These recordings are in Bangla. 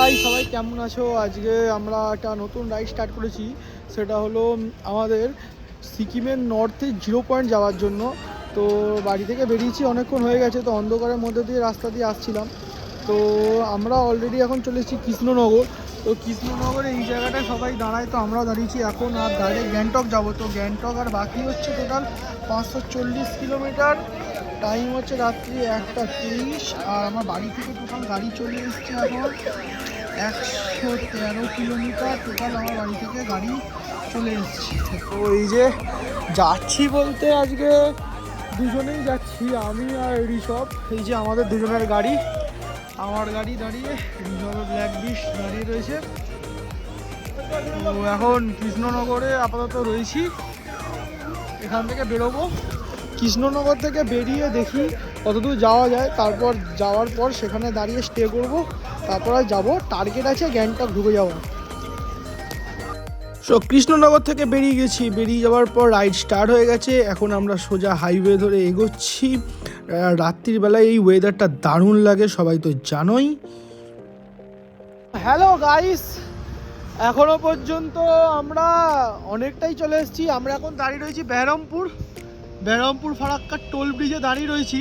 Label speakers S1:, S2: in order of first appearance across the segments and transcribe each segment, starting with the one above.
S1: হাই সবাই কেমন আছো? আজকে আমরা একটা নতুন রাইড স্টার্ট করেছি, সেটা হলো আমাদের সিকিমের নর্থে 0 পয়েন্ট যাওয়ার জন্য। তো বাড়ি থেকে বেরিয়েছি, অনেকক্ষণ হয়ে গেছে, তো অন্ধকারের মধ্যে দিয়ে রাস্তা দিয়ে আসছিলাম। তো আমরা অলরেডি এখন চলে এসেছি কৃষ্ণনগর। তো কৃষ্ণনগরে এই জায়গাটায় সবাই দাঁড়ায়, তো আমরাও দাঁড়িয়েছি এখন। আর ডাইরেক্ট গ্যাংটক যাবো। তো গ্যাংটক আর বাকি হচ্ছে টোটাল 540 কিলোমিটার। টাইম হচ্ছে রাত্রি 1:30। আর আমার বাড়ি থেকে টোটাল গাড়ি চলে এসছে এখন 113 কিলোমিটার। টোটাল আমার বাড়ি থেকে গাড়ি চলে এসছে। তো এই যে যাচ্ছি বলতে আজকে দুজনেই যাচ্ছি, আমি আর ঋষভ। এই যে আমাদের দুজনের গাড়ি, আমার গাড়ি দাঁড়িয়ে, ঋষভের ব্ল্যাক বিশ দাঁড়িয়ে রয়েছে। তো এখন কৃষ্ণনগরে আপাতত রয়েছি, এখান থেকে বেরোবো। কৃষ্ণনগর থেকে বেরিয়ে দেখি কতদূর যাওয়া যায়, তারপর যাওয়ার পর সেখানে দাঁড়িয়ে স্টে করব, তারপর আর যাবো। টার্গেট আছে গ্যাংটক ঢুকে যাবো। সো কৃষ্ণনগর থেকে বেরিয়ে গেছি, বেরিয়ে যাওয়ার পর রাইড স্টার্ট হয়ে গেছে। এখন আমরা সোজা হাইওয়ে ধরে এগোচ্ছি। রাত্রির বেলায় এই ওয়েদারটা দারুণ লাগে, সবাই তো জানোই। হ্যালো গাইস, এখনো পর্যন্ত আমরা অনেকটাই চলে এসেছি। আমরা এখন দাঁড়িয়ে রয়েছি বেহরমপুর ফারাক্কার টোল ব্রিজে দাঁড়িয়ে রয়েছি।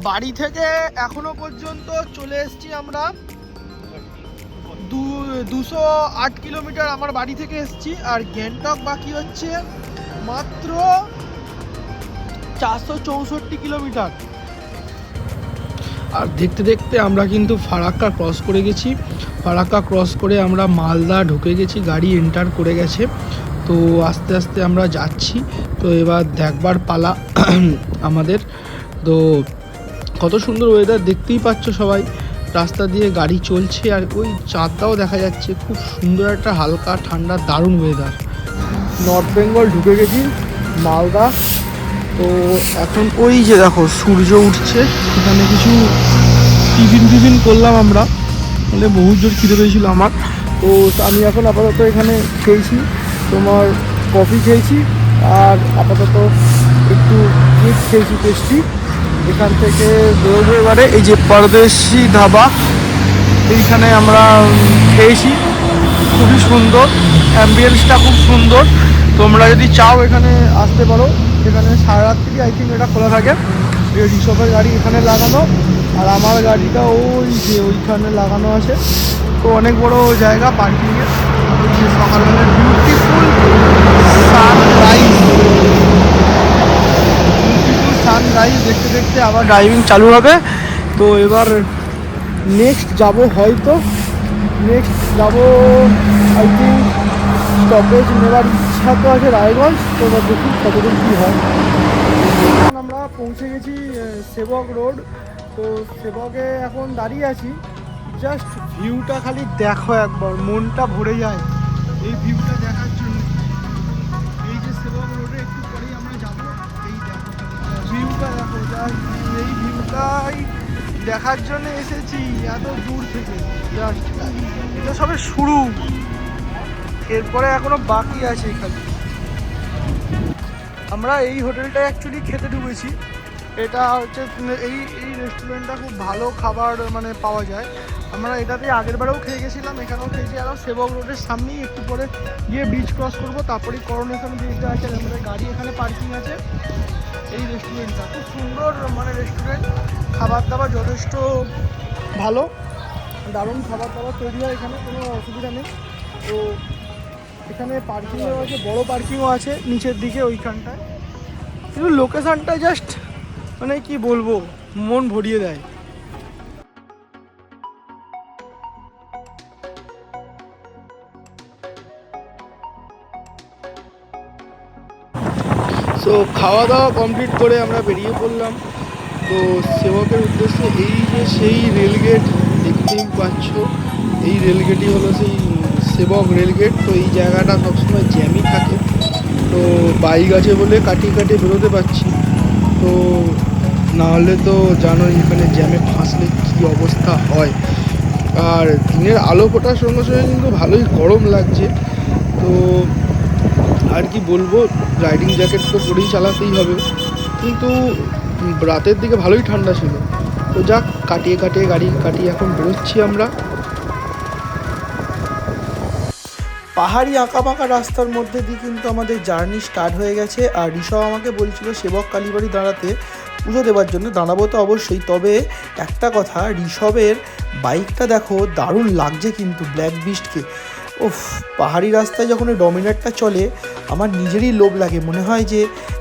S1: বাড়ি থেকে এখনো পর্যন্ত চলে এসেছি আমরা 208 কিলোমিটার আমার বাড়ি থেকে এসেছি। আর গ্যাংটক বাকি হচ্ছে মাত্র 464 কিলোমিটার। আর দেখতে দেখতে আমরা কিন্তু ফারাক্কা ক্রস করে গেছি। ফারাক্কা ক্রস করে আমরা মালদা ঢুকে গেছি, গাড়ি এন্টার করে গেছে। তো আস্তে আস্তে আমরা যাচ্ছি। তো এবার দেখবার পালা আমাদের। তো কত সুন্দর ওয়েদার দেখতেই পাচ্ছ সবাই, রাস্তা দিয়ে গাড়ি চলছে আর ওই চাঁদটাও দেখা যাচ্ছে। খুব সুন্দর একটা হালকা ঠান্ডা দারুণ ওয়েদার। নর্থ বেঙ্গল ঢুকে গেছি, মালদা। তো এখন ওই যে দেখো সূর্য উঠছে, এখানে কিছু টিফিন করলাম আমরা, মানে বহু জোর খিদে পেয়েছিল আমার। তো আমি এখন আপাতত এখানে খেয়েছি, তোমার কফি খেয়েছি আর আপাতত একটু কেক খেয়েছি পেস্ট্রি। এখান থেকে বেরোবো এবারে। এই যে পরদেশি ধাবা, এইখানে আমরা খেয়েছি, খুবই সুন্দর, অ্যাম্বিয়েন্সটা খুব সুন্দর। তোমরা যদি চাও এখানে আসতে পারো। এখানে সারা রাত্রি আই থিঙ্ক এটা খোলা থাকে। ঋষভের গাড়ি এখানে লাগানো, আর আমার গাড়িটা ওই যে ওইখানে লাগানো আছে। তো অনেক বড় জায়গা পার্কিংয়ের। সকালবেলার বিউটিফুল সানরাইজ দেখতে দেখতে আবার ড্রাইভিং চালু হবে। তো এবার নেক্সট যাব, হয়তো নেক্সট যাব আই থিঙ্ক স্টপেজ নেওয়ার ইচ্ছা তো আছে রায়গঞ্জ। তো এবার দেখি কতদূর কী হয়। এখন আমরা পৌঁছে গেছি সেবক রোড। তো সেবকে এখন দাঁড়িয়ে আছি, জাস্ট ভিউটা খালি দেখো একবার, মনটা ভরে যায় এই ভিউটা দেখার জন্য। এই যে সেবক রোডে একটু পরেই আমরা যাবো, এই দেখো ভিউটা দেখো, জাস্ট এই ভিউটাই দেখার জন্য এসেছি এত দূর থেকে। জাস্ট এটা সবে শুরু, এরপরে এখনো বাকি আছে এখানে। আমরা এই হোটেলটায় অ্যাকচুয়ালি খেতে ঢুকেছি। এটা হচ্ছে এই রেস্টুরেন্টটা খুব ভালো খাবার মানে পাওয়া যায়। আমরা এটাতে আগেরবারেও খেয়ে গেছিলাম, এখানেও খেয়েছি। আর সেবক রোডের সামনেই একটু পরে গিয়ে ব্রিজ ক্রস করবো, তারপরেই করোনেশন ব্রিজটা আছে। আমাদের গাড়ি এখানে পার্কিং আছে। এই রেস্টুরেন্টটা খুব সুন্দর, মানে রেস্টুরেন্ট, খাবার দাবার যথেষ্ট ভালো, দারুণ খাবার দাবার তৈরি হয় এখানে, কোনো অসুবিধা নেই। তো এখানে পার্কিংও আছে, বড় পার্কিংও আছে নিচের দিকে ওইখানটায়। কিন্তু লোকেশানটা জাস্ট মানে কি বলবো, মন ভরিয়ে দেয়। সো খাওয়া দাওয়া কমপ্লিট করে আমরা বেরিয়ে পড়লাম। তো সেবকের উদ্দেশ্যে এই যে সেই রেলগেট দেখতেই পাচ্ছ, এই রেলগেটই হলো সেই সেবক রেলগেট। তো এই জায়গাটা সবসময় জ্যামই থাকে। তো বাইক আছে বলে কাটিয়ে বেরোতে পারছি। তো নাহলে তো জানোই এখানে জ্যামে ফাঁসলে কী অবস্থা হয়। আর দিনের আলো ফোটার সঙ্গে সঙ্গে কিন্তু ভালোই গরম লাগছে। তো আর কি বলবো, রাইডিং জ্যাকেট তো পরেই চালাতেই হবে। কিন্তু রাতের দিকে ভালোই ঠান্ডা ছিল। তো যাক, কাটিয়ে গাড়ি কাটিয়ে এখন বেরোচ্ছি আমরা। পাহাড়ি আঁকাবাঁকা রাস্তার মধ্যে দিয়ে কিন্তু আমাদের জার্নি স্টার্ট হয়ে গেছে। আর ঋষভ আমাকে বলছিল সেবক কালীবাড়ি দাঁড়াতে, পুজো দেওয়ার জন্য। দাঁড়াবো তো অবশ্যই, তবে একটা কথা, ঋষভের বাইকটা দেখো দারুণ লাগছে কিন্তু ব্ল্যাক বিস্টকে। ওফ, পাহাড়ি রাস্তায় যখন ওই ডমিনারটা চলে আমার নিজেরই লোভ লাগে, মনে হয় যে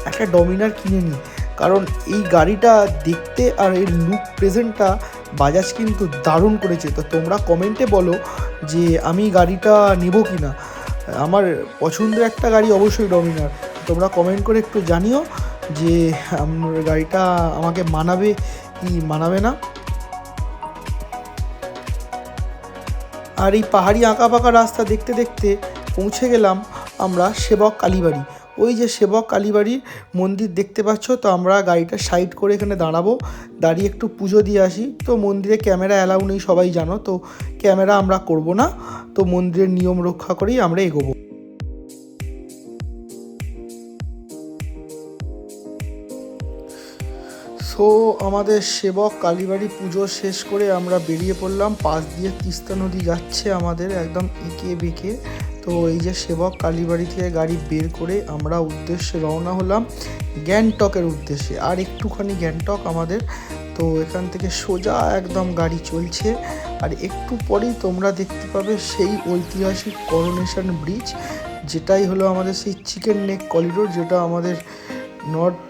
S1: একটা ডমিনার কিনে নিই। কারণ এই গাড়িটা দেখতে আর এর লুক প্রেজেন্টটা বাজাজ কিন্তু দারুণ করেছে। তো তোমরা কমেন্টে বলো যে আমি গাড়িটা নেব কি না। আমার পছন্দের একটা গাড়ি অবশ্যই ডমিনার। তোমরা কমেন্ট করে একটু জানিও যে গাড়িটা আমাকে মানাবে কি মানাবে না। আর এই পাহাড়ি আঁকাবাঁকা রাস্তা দেখতে দেখতে পৌঁছে গেলাম আমরা সেবক কালীবাড়ি। ওই যে সেবক কালীবাড়ির মন্দির দেখতে পাচ্ছ। তো আমরা গাড়িটা সাইড করে এখানে দাঁড়াবো, দাঁড়িয়ে একটু পুজো দিয়ে আসি। তো মন্দিরে ক্যামেরা অ্যালাউ নেই, সবাই জানো, তো ক্যামেরা আমরা করব না। তো মন্দিরের নিয়ম রক্ষা করেই আমরা এগোবো। সো আমাদের সেবক কালীবাড়ি পুজো শেষ করে আমরা বেরিয়ে পড়লাম। পাশ দিয়ে তিস্তা নদী যাচ্ছে আমাদের একদম এঁকে বেঁকে। তো এই যে সেবক কালীবাড়ি থেকে গাড়ি বের করে আমরা উদ্দেশ্যে রওনা হলাম গ্যাংটকের উদ্দেশ্যে। আর একটুখানি গ্যাংটক আমাদের। তো এখান থেকে সোজা একদম গাড়ি চলছে। আর একটু পরেই তোমরা দেখতে পাবে সেই ঐতিহাসিক করোনেশন ব্রিজ, যেটাই হলো আমাদের সেই চিকেন নেক করিডোর, যেটা আমাদের নর্থ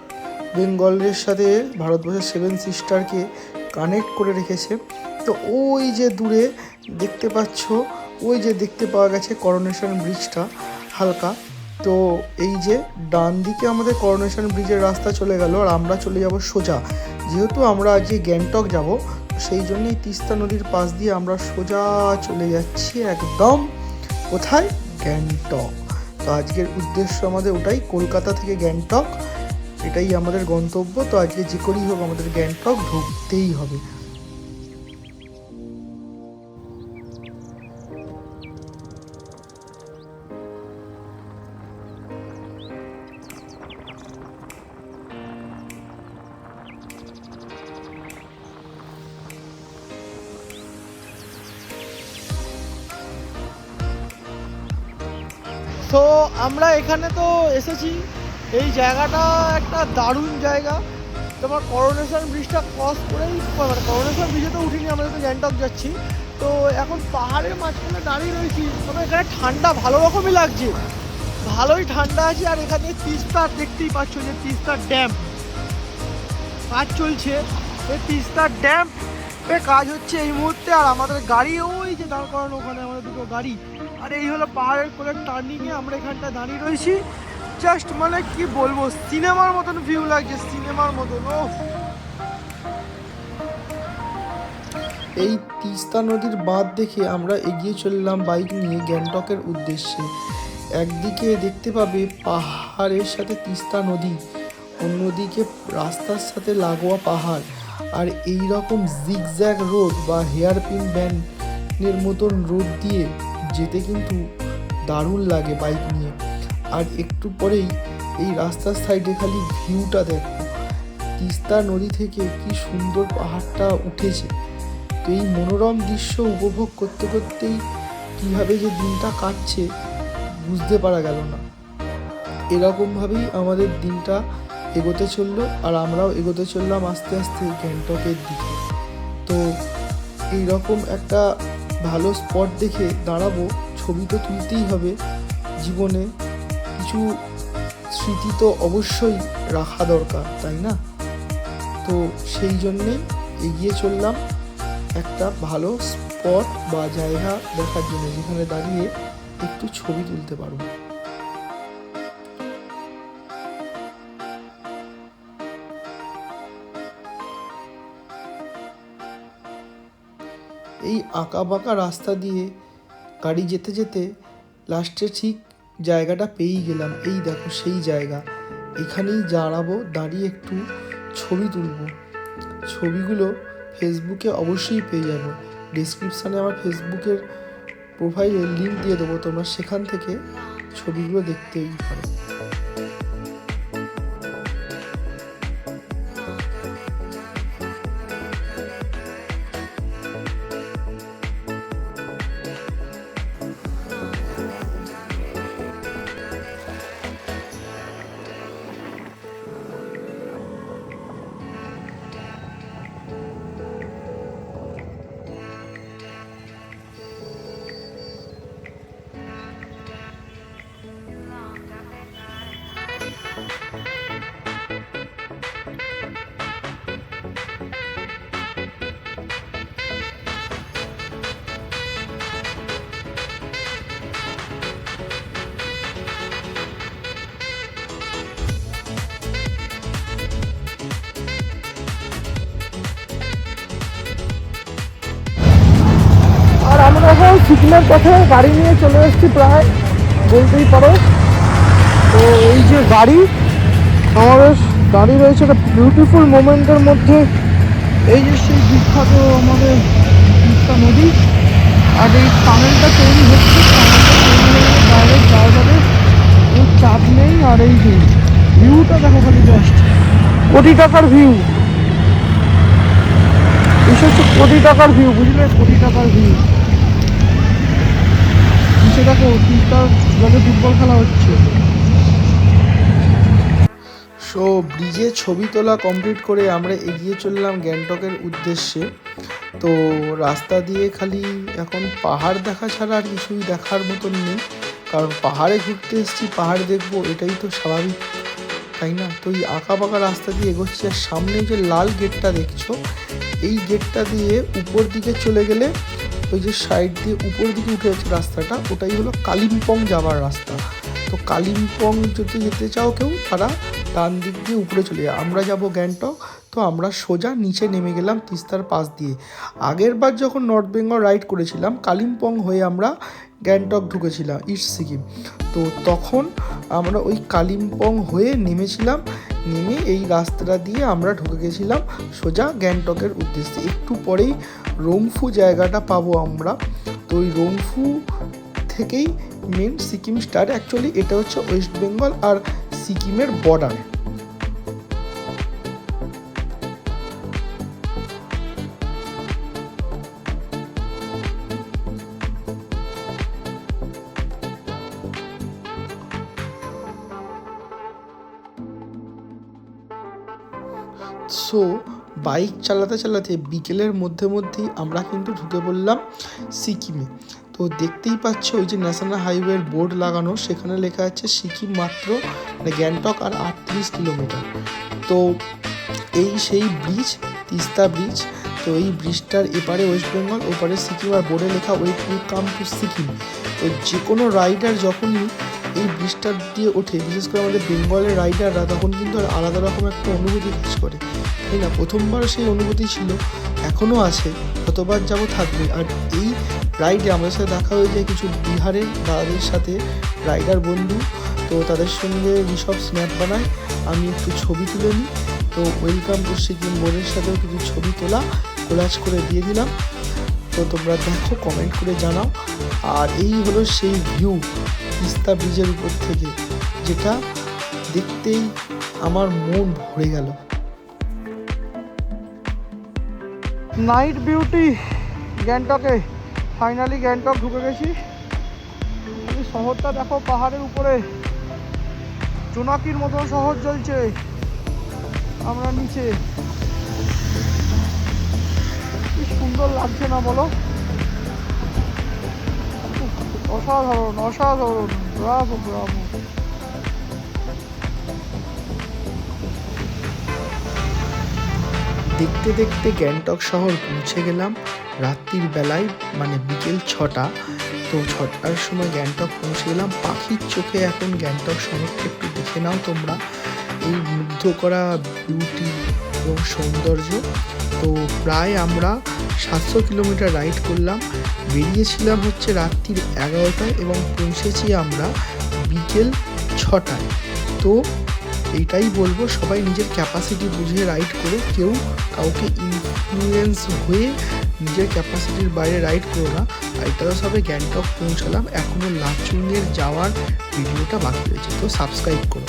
S1: বেঙ্গলের সাথে ভারতবর্ষের 7 সিস্টারকে কানেক্ট করে রেখেছে। তো ওই যে দূরে দেখতে পাচ্ছ, ওই যে দেখতে পাওয়া গেছে করোনেশন ব্রিজটা হালকা। তো এই যে ডান দিকে আমাদের করোনেশন ব্রিজের রাস্তা চলে গেল, আর আমরা চলে যাব সোজা। যেহেতু আমরা আজকে গ্যাংটক যাব, সেই জন্যই তিস্তা নদীর পাশ দিয়ে আমরা সোজা চলে যাচ্ছি একদম কোথায়, গ্যাংটক। তো আজকের উদ্দেশ্য আমাদের ওটাই, কলকাতা থেকে গ্যাংটক, এটাই আমাদের গন্তব্য। তো আজকে যে করেই হোক আমাদের গ্যাংটক ঢুকতেই হবে। তো আমরা এখানে তো এসেছি, এই জায়গাটা একটা দারুণ জায়গা। তোমার করোনেশন ব্রিজটা ক্রস করেই, মানে করোনেশন ব্রিজে তো উঠিনি, আমরা তো গ্যাংটক যাচ্ছি। তো এখন পাহাড়ের মাঝখানে দাঁড়িয়ে রয়েছি। তবে এখানে ঠান্ডা ভালো রকমই লাগছে, ভালোই ঠান্ডা আছে। আর এখানে তিস্তার দেখতেই পাচ্ছ যে তিস্তার ড্যাম কাজ চলছে। এই তিস্তার ড্যাম কাজ হচ্ছে এই মুহূর্তে। আর আমাদের গাড়ি ওই যে দাঁড় করানো, ওখানে আমাদের দুটো গাড়ি। আর এই হলো পাহাড়ের কোলের টার্নিংয়ে আমরা এখানটা দাঁড়িয়ে রয়েছি। জাস্ট মানে কি বলবো, সিনেমার মতন ভিউ লাগছে, সিনেমার মতন। ও, এই তিস্তা নদীর বাঁধ দেখে আমরা এগিয়ে চললাম বাইক নিয়ে গ্যাংটকের উদ্দেশ্যে। একদিকে দেখতে পাবে পাহাড়ের সাথে তিস্তা নদী, অন্যদিকে রাস্তার সাথে লাগোয়া পাহাড়। আর এই রকম জিগজ্যাগ রোড বা হেয়ারপিন ব্যান্ডের মতন রোড দিয়ে যেতে কিন্তু দারুণ লাগে বাইক নিয়ে। আর একটু পরেই এই রাস্তার সাইডে খালি ভিউটা দেখো, তিস্তা নদী থেকে কি সুন্দর পাহাড়টা উঠেছে। তো এই মনোরম দৃশ্য উপভোগ করতে করতেই কীভাবে যে দিনটা কাটছে বুঝতে পারা গেল না। এরকমভাবেই আমাদের দিনটা এগোতে চললো, আর আমরাও এগোতে চললাম আস্তে আস্তে গ্যাংটকের দিকে। তো এইরকম একটা ভালো স্পট দেখে দাঁড়াবো, ছবি তো তুলতেই হবে, জীবনে কিছু স্মৃতি তো অবশ্যই রাখা দরকার, তাই না? তো সেই জন্যেই এগিয়ে চললাম একটা ভালো স্পট বা জায়গা দেখার জন্য, যেখানে দাঁড়িয়ে একটু ছবি তুলতে পারবো। এই আঁকা বাঁকা রাস্তা দিয়ে গাড়ি যেতে যেতে লাস্টে ঠিক জায়গাটা পেয়েই গেলাম। এই দেখো সেই জায়গা, এখানেই দাঁড়াবো, দাঁড়িয়ে একটু ছবি তুলব। ছবিগুলো ফেসবুকে অবশ্যই পেয়ে যাবো, ডেসক্রিপশানে আমার ফেসবুকের প্রোফাইলে লিঙ্ক দিয়ে দেবো, তোমরা সেখান থেকে ছবিগুলো দেখতেই পারো। সিকিমের পথে গাড়ি নিয়ে চলে এসেছি প্রায় বলতেই পারো। তো এই যে গাড়ি আমাদের দাঁড়িয়ে রয়েছে একটা বিউটিফুল মোমেন্টের মধ্যে। এই যে সেই বিখ্যাত আমাদের তিস্তা নদী, আর এই টানেলটা তৈরি হচ্ছে, ডাইরেক্ট যাওয়া যাবে, কোনো চাপ নেই। আর এই যে ভিউটা দেখো খালি, জাস্ট কোটি টাকার ভিউ। বিশেষ কোটি টাকার ভিউ, বুঝলে, কোটি টাকার ভিউ। নিচে দেখো তিস্তার জলে ফুটবল খেলা হচ্ছে। সো ব্রিজে ছবি তোলা কমপ্লিট করে আমরা এগিয়ে চললাম গ্যাংটকের উদ্দেশ্যে। তো রাস্তা দিয়ে খালি এখন পাহাড় দেখা ছাড়া আর কিছুই দেখার মতন নেই, কারণ পাহাড়ে ঘুরতে এসেছি, পাহাড় দেখবো, এটাই তো স্বাভাবিক, তাই না? তো এই আঁকা বাঁকা রাস্তা দিয়ে এগোচ্ছি, আর সামনে যে লাল গেটটা দেখছো, এই গেটটা দিয়ে উপর দিকে চলে গেলে ওই যে সাইড দিয়ে উপর দিকে উঠে যাচ্ছে রাস্তাটা, ওটাই হলো কালিম্পং যাওয়ার রাস্তা। তো কালিম্পং যদি যেতে চাও কেউ, তারা ডান দিক দিয়ে উপরে চলে যায়। আমরা যাব গ্যাংটক, তো আমরা সোজা নিচে নেমে গেলাম তিস্তার পাশ দিয়ে। আগের বার যখন নর্থ বেঙ্গল রাইড করেছিলাম, কালিম্পং হয়ে আমরা গ্যাংটক ঢুকেছিলাম, ইস্ট সিকিম। তো তখন আমরা ওই কালিম্পং হয়ে নেমেছিলাম, নেমে এই রাস্তাটা দিয়ে আমরা ঢুকে গেছিলাম সোজা গ্যাংটকের উদ্দেশ্যে। একটু পরেই রংফু জায়গাটা পাবো আমরা। তো ওই রংফু থেকেই মেন সিকিম স্টার্ট। অ্যাকচুয়ালি এটা হচ্ছে ওয়েস্ট বেঙ্গল আর সিকিমের বর্ডার। সো বাইক চালাতে চালাতে বিকেলের মধ্যেই আমরা কিন্তু ঢুকে পড়লাম সিকিমে। তো দেখতেই পাচ্ছ ওই যে ন্যাশনাল হাইওয়ের বোর্ড লাগানো, সেখানে লেখা আছে সিকিম মাত্র গ্যাংটক আর 38 কিলোমিটার। তো এই সেই ব্রিজ, তিস্তা ব্রিজ। তো এই ব্রিজটার এপারে ওয়েস্ট বেঙ্গল, ওপারে সিকিম, আর বোর্ডে লেখা ওয়েলকাম টু সিকিম। তো যে কোনো রাইডার যখনই এই ব্রিজটা দিয়ে ওঠে, বিশেষ করে আমাদের বেঙ্গলের রাইডাররা, তখন কিন্তু আলাদা রকম একটা অনুভূতি কাজ করে, তাই না? প্রথমবার সেই অনুভূতি ছিল, এখনও আছে, কতবার যাব থাকবে। আর এই রাইডে আমাদের সাথে দেখা হয়ে যায় কিছু বিহারের দাদাদের সাথে, রাইডার বন্ধু। তো তাদের সঙ্গে ঋষভ স্ন্যাপ বানায়, আমি একটু ছবি তুলে নিই। তো ওয়েলকাম টু সিকিম বোর্ডের সাথেও কিছু ছবি তোলা কোলাজ করে দিয়ে দিলাম। তো তোমরা দেখো, কমেন্ট করে জানাও। আর এই হলো সেই ভিউ তিস্তা ব্রিজের উপর থেকে, যেটা দেখতেই আমার মন ভরে গেল। নাইট বিউটি গ্যাংটকে, ফাইনালি গ্যাংটক ঢুকে গেছি। শহরটা দেখো পাহাড়ের উপরে, জোনাকির মতো শহর জ্বলছে, আমরা নিচে। কি সুন্দর লাগছে না বলো? অসাধারণ অসাধারণ, ব্রাভো ব্রাভো। দেখতে দেখতে গ্যাংটক শহর পৌঁছে গেলাম রাত্রির বেলায়, মানে বিকেল 6টা। তো 6টার সময় গ্যাংটক পৌঁছে গেলাম। পাখির চোখে এখন গ্যাংটক শহরটা একটু দেখে নাও তোমরা, এই মুগ্ধ করা বিউটি এবং সৌন্দর্য। তো প্রায় আমরা 700 কিলোমিটার রাইড করলাম। বেরিয়েছিলাম হচ্ছে রাত্রির 11টায় এবং পৌঁছেছি আমরা বিকেল 6টায়। তো এইটাই বলবো, সবাই নিজের ক্যাপাসিটি বুঝে রাইড করো, কেউ কাউকে ইনফ্লুয়েন্স হয়ে নিজের ক্যাপাসিটির বাইরে রাইড করো না। আর এটা তো সবে গ্যাংটক পৌঁছালাম, এখনও লাচুংয়ের যাওয়ার ভিডিওটা বাকি রয়েছে, তো সাবস্ক্রাইব করো।